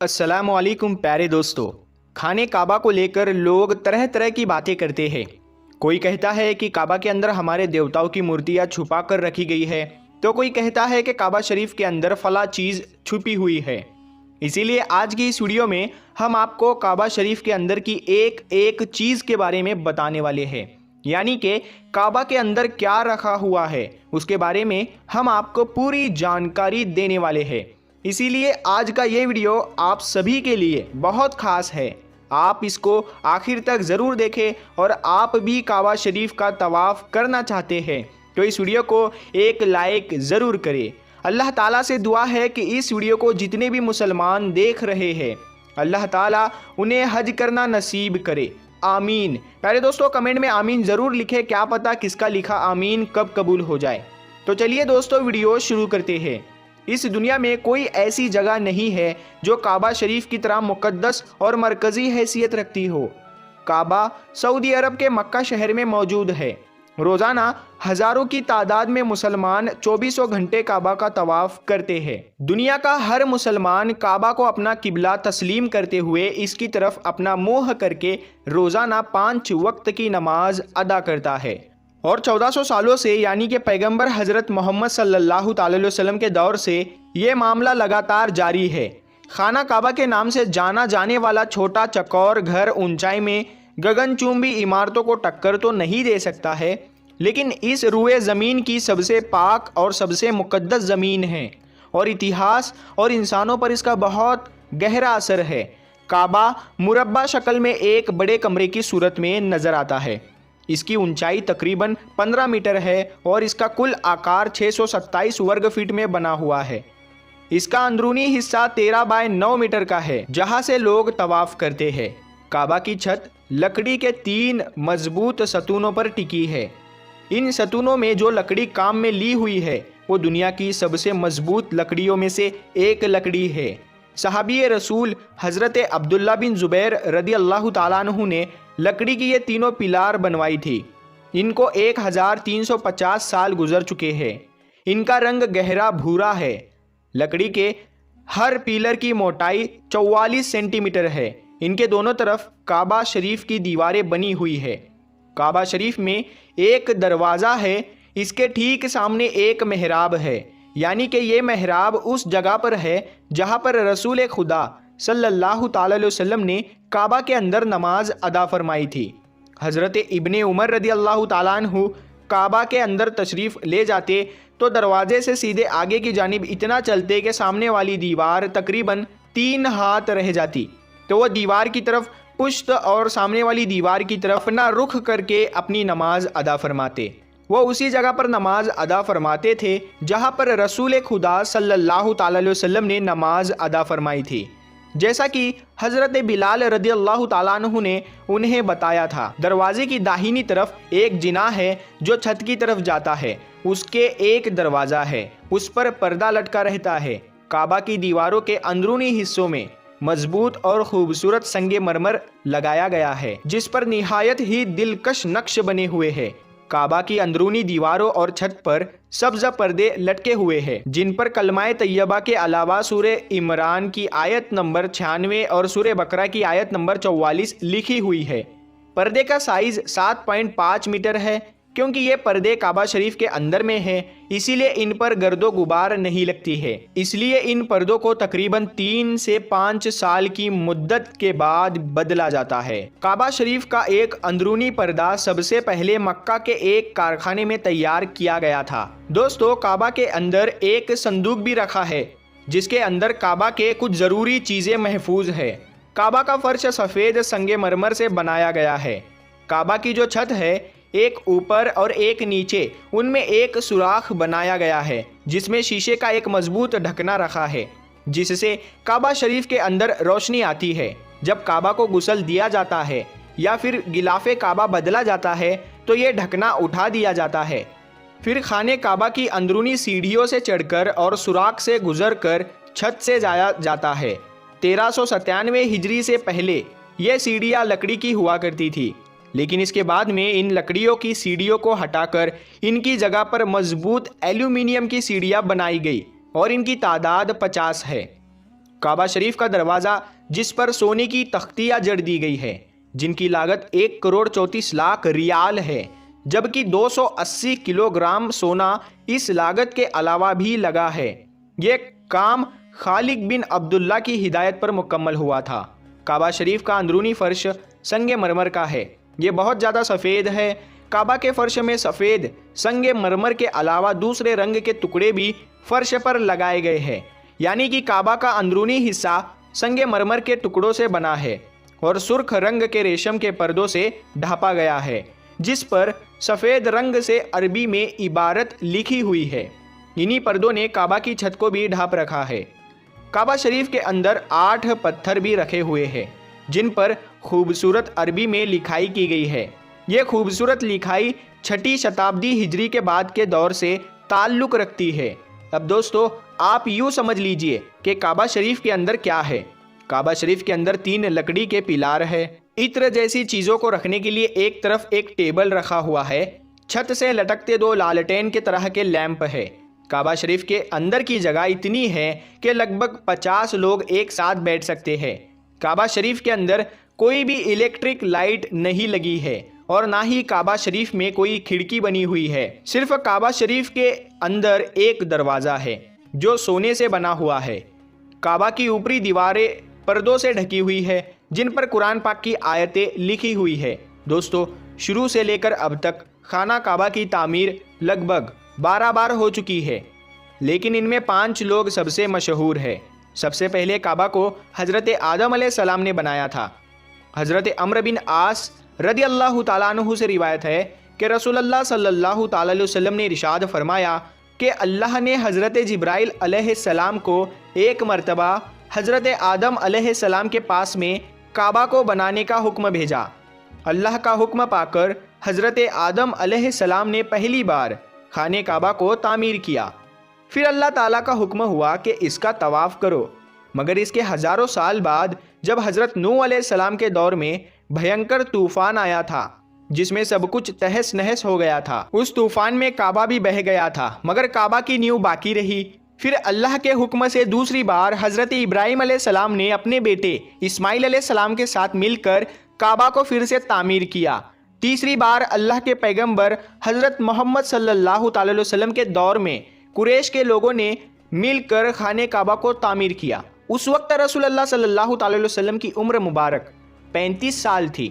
अस्सलाम वालेकुम प्यारे दोस्तों। खाने काबा को लेकर लोग तरह तरह की बातें करते हैं। कोई कहता है कि काबा के अंदर हमारे देवताओं की मूर्तियां छुपा कर रखी गई है, तो कोई कहता है कि काबा शरीफ के अंदर फला चीज़ छुपी हुई है। इसीलिए आज की इस वीडियो में हम आपको काबा शरीफ के अंदर की एक एक चीज़ के बारे में बताने वाले हैं, यानी कि काबा के अंदर क्या रखा हुआ है उसके बारे में हम आपको पूरी जानकारी देने वाले हैं। इसीलिए आज का ये वीडियो आप सभी के लिए बहुत ख़ास है। आप इसको आखिर तक ज़रूर देखें और आप भी काबा शरीफ का तवाफ़ करना चाहते हैं तो इस वीडियो को एक लाइक ज़रूर करें। अल्लाह ताला से दुआ है कि इस वीडियो को जितने भी मुसलमान देख रहे हैं अल्लाह ताला उन्हें हज करना नसीब करे, आमीन। प्यारे दोस्तों, कमेंट में आमीन ज़रूर लिखें, क्या पता किसका लिखा आमीन कब कबूल हो जाए। तो चलिए दोस्तों, वीडियो शुरू करते हैं। इस दुनिया में कोई ऐसी जगह नहीं है जो काबा शरीफ की तरह मुक़द्दस और मरकज़ी हैसियत रखती हो। काबा सऊदी अरब के मक्का शहर में मौजूद है। रोज़ाना हज़ारों की तादाद में मुसलमान 24 घंटे काबा का तवाफ़ करते हैं। दुनिया का हर मुसलमान काबा को अपना किबला तस्लीम करते हुए इसकी तरफ अपना मुँह करके रोज़ाना 5 वक्त की नमाज अदा करता है। और 1400 सालों से, यानी कि पैगंबर हज़रत मोहम्मद सल्लल्लाहु अलैहि वसल्लम के दौर से ये मामला लगातार जारी है। खाना काबा के नाम से जाना जाने वाला छोटा चकौर घर ऊंचाई में गगनचुंबी इमारतों को टक्कर तो नहीं दे सकता है, लेकिन इस रुए ज़मीन की सबसे पाक और सबसे मुक़द्दस ज़मीन है और इतिहास और इंसानों पर इसका बहुत गहरा असर है। काबा मुरब्बा शक्ल में एक बड़े कमरे की सूरत में नज़र आता है। इसकी ऊंचाई तकरीबन 15 मीटर है और इसका कुल आकार 627 वर्ग फीट में बना हुआ है। इसका अंदरूनी हिस्सा 13 बाय 9 मीटर का है, जहां से लोग तवाफ़ करते हैं। काबा की छत लकड़ी के 3 मजबूत सतूनों पर टिकी है। इन सतूनों में जो लकड़ी काम में ली हुई है वो दुनिया की सबसे मजबूत लकड़ियों में से एक लकड़ी है। सहाबी रसूल हज़रत अब्दुल्ला बिन ज़ुबैर रदी अल्लाह ताला अन्हु ने लकड़ी की ये तीनों पिलार बनवाई थी। इनको 1350 साल गुजर चुके हैं। इनका रंग गहरा भूरा है। लकड़ी के हर पिलर की मोटाई 44 सेंटीमीटर है। इनके दोनों तरफ काबा शरीफ की दीवारें बनी हुई है। काबा शरीफ में एक दरवाज़ा है। इसके ठीक सामने एक मेहराब है, यानी कि ये मेहराब उस जगह पर है जहाँ पर रसूल खुदा सल्लल्लाहु अलैहि वसल्लम ने काबा के अंदर नमाज अदा फरमाई थी। हज़रत इब्ने उमर रदी अल्लाह ताला अन्हु काबा के अंदर तशरीफ़ ले जाते तो दरवाजे से सीधे आगे की जानिब इतना चलते कि सामने वाली दीवार तकरीबन 3 हाथ रह जाती, तो वह दीवार की तरफ पुश्त और सामने वाली दीवार की तरफ अपना रुख करके अपनी नमाज अदा फरमाते। वो उसी जगह पर नमाज अदा फरमाते थे जहाँ पर रसूल खुदा सल्लल्लाहु अलैहि वसल्लम ने नमाज अदा फरमाई थी। जैसा कि हज़रत बिलाल रदी अल्लाह ताला अन्हु ने उन्हें बताया था। दरवाजे की दाहिनी तरफ एक जिना है जो छत की तरफ जाता है। उसके एक दरवाज़ा है, उस पर पर्दा लटका रहता है। काबा की दीवारों के अंदरूनी हिस्सों में मजबूत और खूबसूरत संगे मरमर लगाया गया है, जिस पर निहायत ही दिलकश नक्श बने हुए हैं। काबा की अंदरूनी दीवारों और छत पर सब्ज़ पर्दे लटके हुए हैं, जिन पर कलमाए तैयबा के अलावा सूरे इमरान की आयत नंबर 96 और सूरे बकरा की आयत नंबर 44 लिखी हुई है। पर्दे का साइज़ 7.5 मीटर है। क्योंकि ये पर्दे काबा शरीफ के अंदर में हैं, इसीलिए इन पर गर्दो गुबार नहीं लगती है। इसलिए इन पर्दों को तकरीबन 3 से 5 साल की मुद्दत के बाद बदला जाता है। काबा शरीफ का एक अंदरूनी पर्दा सबसे पहले मक्का के एक कारखाने में तैयार किया गया था। दोस्तों, काबा के अंदर एक संदूक भी रखा है जिसके अंदर काबा के कुछ ज़रूरी चीज़ें महफूज है। काबा का फर्श सफ़ेद संगे मरमर से बनाया गया है। काबा की जो छत है, एक ऊपर और एक नीचे, उनमें एक सुराख बनाया गया है जिसमें शीशे का एक मजबूत ढकना रखा है, जिससे काबा शरीफ के अंदर रोशनी आती है। जब काबा को गुस्ल दिया जाता है या फिर गिलाफे काबा बदला जाता है तो ये ढकना उठा दिया जाता है। फिर खाने काबा की अंदरूनी सीढ़ियों से चढ़कर और सुराख से गुजरकर छत से जाया जाता है। 1397 हिजरी से पहले यह सीढ़ियाँ लकड़ी की हुआ करती थी, लेकिन इसके बाद में इन लकड़ियों की सीढ़ियों को हटाकर इनकी जगह पर मजबूत एल्यूमिनियम की सीढ़ियाँ बनाई गई और इनकी तादाद 50 है। काबा शरीफ का दरवाज़ा जिस पर सोने की तख्तियाँ जड़ दी गई है, जिनकी लागत 1,34,00,000 रियाल है, जबकि 280 किलोग्राम सोना इस लागत के अलावा भी लगा है। ये काम खालिद बिन अब्दुल्ला की हिदायत पर मुकम्मल हुआ था। काबा शरीफ का अंदरूनी फर्श संगे मरमर का है। ये बहुत ज़्यादा सफ़ेद है। काबा के फर्श में सफ़ेद संगे मरमर के अलावा दूसरे रंग के टुकड़े भी फर्श पर लगाए गए हैं, यानी कि काबा का अंदरूनी हिस्सा संगे मरमर के टुकड़ों से बना है और सुर्ख रंग के रेशम के पर्दों से ढापा गया है, जिस पर सफ़ेद रंग से अरबी में इबारत लिखी हुई है। इन्हीं पर्दों ने काबा की छत को भी ढांप रखा है। काबा शरीफ के अंदर 8 पत्थर भी रखे हुए हैं, जिन पर खूबसूरत अरबी में लिखाई की गई है। ये खूबसूरत लिखाई 6ठी शताब्दी हिजरी के बाद के दौर से ताल्लुक़ रखती है। अब दोस्तों, आप यूँ समझ लीजिए कि काबा शरीफ के अंदर क्या है। काबा शरीफ के अंदर 3 लकड़ी के पिलार है। इत्र जैसी चीज़ों को रखने के लिए एक तरफ एक टेबल रखा हुआ है। छत से लटकते 2 लालटेन के तरह के लैंप है। काबा शरीफ के अंदर की जगह इतनी है कि लगभग 50 लोग एक साथ बैठ सकते हैं। काबा शरीफ के अंदर कोई भी इलेक्ट्रिक लाइट नहीं लगी है और ना ही काबा शरीफ में कोई खिड़की बनी हुई है। सिर्फ काबा शरीफ के अंदर एक दरवाज़ा है जो सोने से बना हुआ है। काबा की ऊपरी दीवारें पर्दों से ढकी हुई है, जिन पर कुरान पाक की आयतें लिखी हुई है। दोस्तों, शुरू से लेकर अब तक खाना काबा की तामीर लगभग 12 बार हो चुकी है, लेकिन इनमें 5 लोग सबसे मशहूर है। सबसे पहले काबा को हज़रत आदम अलैहिस्सलाम ने बनाया था। हज़रत अम्र बिन आस रदी अल्लाह ताला अन्हु से रिवायत है कि रसूलुल्लाह सल्लल्लाहु ताला अलैहि वसल्लम ने इरशाद फरमाया कि अल्लाह ने हज़रत जिब्राइल अलैहिस्सलाम को एक मरतबा हज़रत आदम अलैहिस्सलाम के पास में काबा को बनाने का हुक्म भेजा। अल्लाह का हुक्म पाकर हज़रत आदम अलैहिस्सलाम ने पहली बार खाने काबा को तामीर किया। फिर अल्लाह ताला का हुक्म हुआ कि इसका तवाफ़ करो। मगर इसके हज़ारों साल बाद जब हज़रत नूह अलैहिस्सलाम के दौर में भयंकर तूफ़ान आया था, जिसमें सब कुछ तहस नहस हो गया था, उस तूफ़ान में काबा भी बह गया था, मगर काबा की नींव बाकी रही। फिर अल्लाह के हुक्म से दूसरी बार हज़रत इब्राहीम अलैहिस्सलाम ने अपने बेटे इस्माइल अलैहिस्सलाम के साथ मिलकर काबा को फिर से तामीर किया। तीसरी बार अल्लाह के पैगंबर हज़रत मोहम्मद सल्लल्लाहु अलैहि वसल्लम के दौर में कुरैश के लोगों ने मिलकर खाने काबा को तामीर किया। उस वक्त रसूलुल्लाह सल्लल्लाहु अलैहि वसल्लम की उम्र मुबारक 35 साल थी।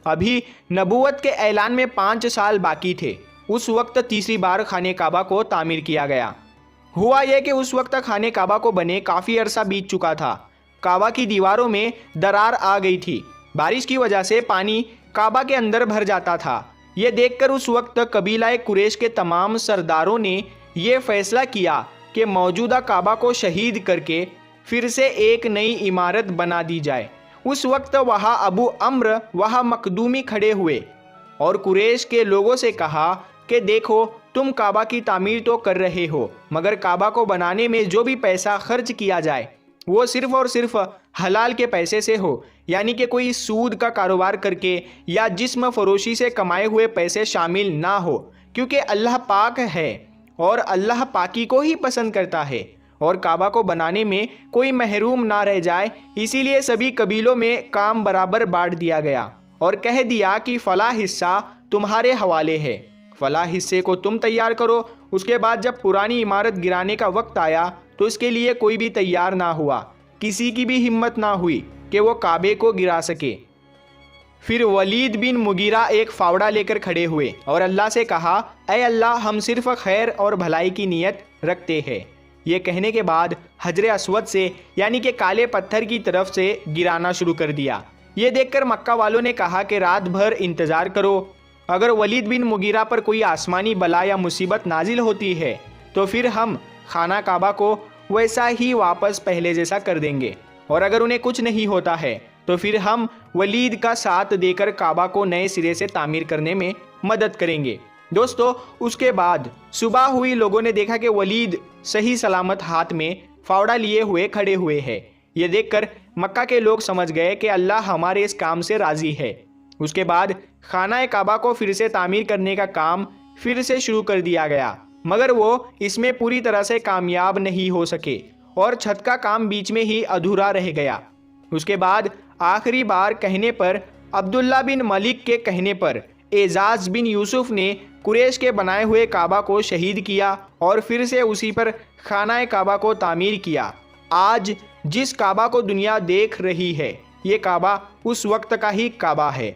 अभी नबूवत के ऐलान में 5 साल बाकी थे। उस वक्त तीसरी बार खाने काबा को तामीर किया गया। हुआ यह कि उस वक्त खाने काबा को बने काफ़ी अरसा बीत चुका था। काबा की दीवारों में दरार आ गई थी। बारिश की वजह से पानी काबा के अंदर भर जाता था। ये देखकर उस वक्त कबीला कुरैश के तमाम सरदारों ने यह फैसला किया कि मौजूदा काबा को शहीद करके फिर से एक नई इमारत बना दी जाए। उस वक्त वहाँ अबू अम्र वहाँ मखदूमी खड़े हुए और कुरैश के लोगों से कहा कि देखो, तुम काबा की तामीर तो कर रहे हो, मगर काबा को बनाने में जो भी पैसा खर्च किया जाए वो सिर्फ़ और सिर्फ हलाल के पैसे से हो, यानी कि कोई सूद का कारोबार करके या जिस्म फरोशी से कमाए हुए पैसे शामिल ना हो, क्योंकि अल्लाह पाक है और अल्लाह पाकी को ही पसंद करता है और काबा को बनाने में कोई महरूम ना रह जाए। इसीलिए सभी कबीलों में काम बराबर बांट दिया गया और कह दिया कि फ़लाँ हिस्सा तुम्हारे हवाले है, फ़लाँ हिस्से को तुम तैयार करो। उसके बाद जब पुरानी इमारत गिराने का वक्त आया तो इसके लिए कोई भी तैयार ना हुआ। किसी की भी हिम्मत ना हुई कि वो काबे को गिरा सके। फिर वलीद बिन मुगीरा एक फावड़ा लेकर खड़े हुए और अल्लाह से कहा, ऐ अल्लाह, हम सिर्फ खैर और भलाई की नीयत रखते हैं। ये कहने के बाद हजरे अस्वद से, यानी कि काले पत्थर की तरफ से गिराना शुरू कर दिया। ये देखकर मक्का वालों ने कहा कि रात भर इंतज़ार करो, अगर वलीद बिन मुगीरा पर कोई आसमानी बला या मुसीबत नाजिल होती है तो फिर हम खाना काबा को वैसा ही वापस पहले जैसा कर देंगे, और अगर उन्हें कुछ नहीं होता है तो फिर हम वलीद का साथ देकर काबा को नए सिरे से तामीर करने में मदद करेंगे। दोस्तों, उसके बाद सुबह हुई। लोगों ने देखा कि वलीद सही सलामत हाथ में फावड़ा लिए हुए खड़े हुए हैं। ये देखकर मक्का के लोग समझ गए कि अल्लाह हमारे इस काम से राज़ी है। उसके बाद खाना काबा को फिर से तामीर करने का काम फिर से शुरू कर दिया गया, मगर वो इसमें पूरी तरह से कामयाब नहीं हो सके اور چھت کا کام بیچ میں ہی ادھورا رہ گیا۔ اس کے بعد آخری بار کہنے پر، عبداللہ بن ملک کے کہنے پر، اعزاز بن یوسف نے قریش کے بنائے ہوئے کعبہ کو شہید کیا اور پھر سے اسی پر خانہ کعبہ کو تعمیر کیا۔ آج جس کعبہ کو دنیا دیکھ رہی ہے، یہ کعبہ اس وقت کا ہی کعبہ ہے۔